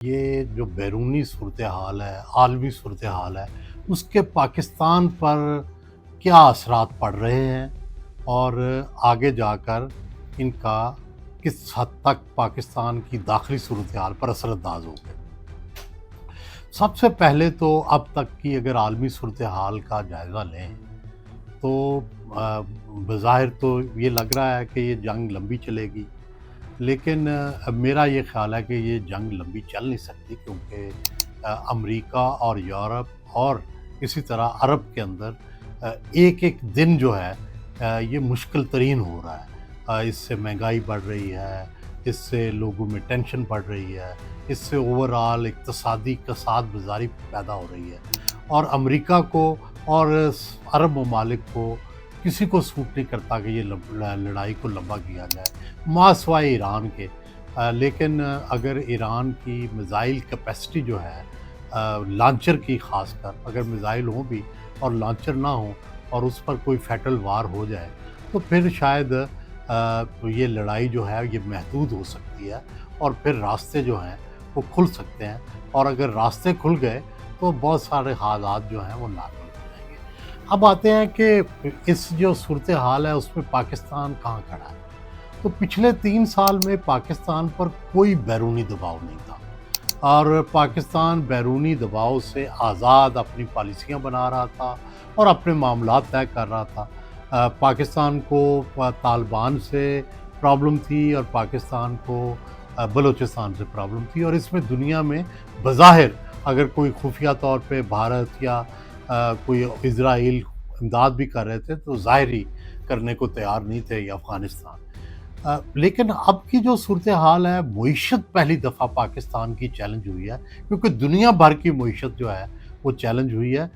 یہ جو بیرونی صورتحال ہے، عالمی صورتحال ہے، اس کے پاکستان پر کیا اثرات پڑ رہے ہیں اور آگے جا کر ان کا کس حد تک پاکستان کی داخلی صورتحال پر اثر انداز ہوگا۔ سب سے پہلے تو اب تک کی اگر عالمی صورتحال کا جائزہ لیں تو بظاہر تو یہ لگ رہا ہے کہ یہ جنگ لمبی چلے گی، لیکن میرا یہ خیال ہے کہ یہ جنگ لمبی چل نہیں سکتی، کیونکہ امریکہ اور یورپ اور اسی طرح عرب کے اندر ایک ایک دن جو ہے یہ مشکل ترین ہو رہا ہے۔ اس سے مہنگائی بڑھ رہی ہے، اس سے لوگوں میں ٹینشن بڑھ رہی ہے، اس سے اوورآل اقتصادی کساد بازاری پیدا ہو رہی ہے، اور امریکہ کو اور عرب ممالک کو کسی کو سوٹ نہیں کرتا کہ یہ لڑائی کو لمبا کیا جائے، ما سوائے ایران کے۔ لیکن اگر ایران کی میزائل کیپیسٹی جو ہے لانچر کی، خاص کر اگر میزائل ہوں بھی اور لانچر نہ ہوں اور اس پر کوئی فیٹل وار ہو جائے تو پھر شاید یہ لڑائی جو ہے یہ محدود ہو سکتی ہے، اور پھر راستے جو ہیں وہ کھل سکتے ہیں، اور اگر راستے کھل گئے تو بہت سارے حالات جو ہیں وہ نارمل ہو جائیں گے۔ اب آتے ہیں کہ اس جو صورتحال ہے اس میں پاکستان کہاں کھڑا ہے۔ تو پچھلے 3 سال میں پاکستان پر کوئی بیرونی دباؤ نہیں تھا، اور پاکستان بیرونی دباؤ سے آزاد اپنی پالیسیاں بنا رہا تھا اور اپنے معاملات طے کر رہا تھا۔ پاکستان کو طالبان سے پرابلم تھی، اور پاکستان کو بلوچستان سے پرابلم تھی، اور اس میں دنیا میں بظاہر اگر کوئی خفیہ طور پہ بھارت یا کوئی اسرائیل امداد بھی کر رہے تھے تو ظاہری کرنے کو تیار نہیں تھے، یا افغانستان۔ لیکن اب کی جو صورتحال ہے، معیشت پہلی دفعہ پاکستان کی چیلنج ہوئی ہے، کیونکہ دنیا بھر کی معیشت جو ہے وہ چیلنج ہوئی ہے،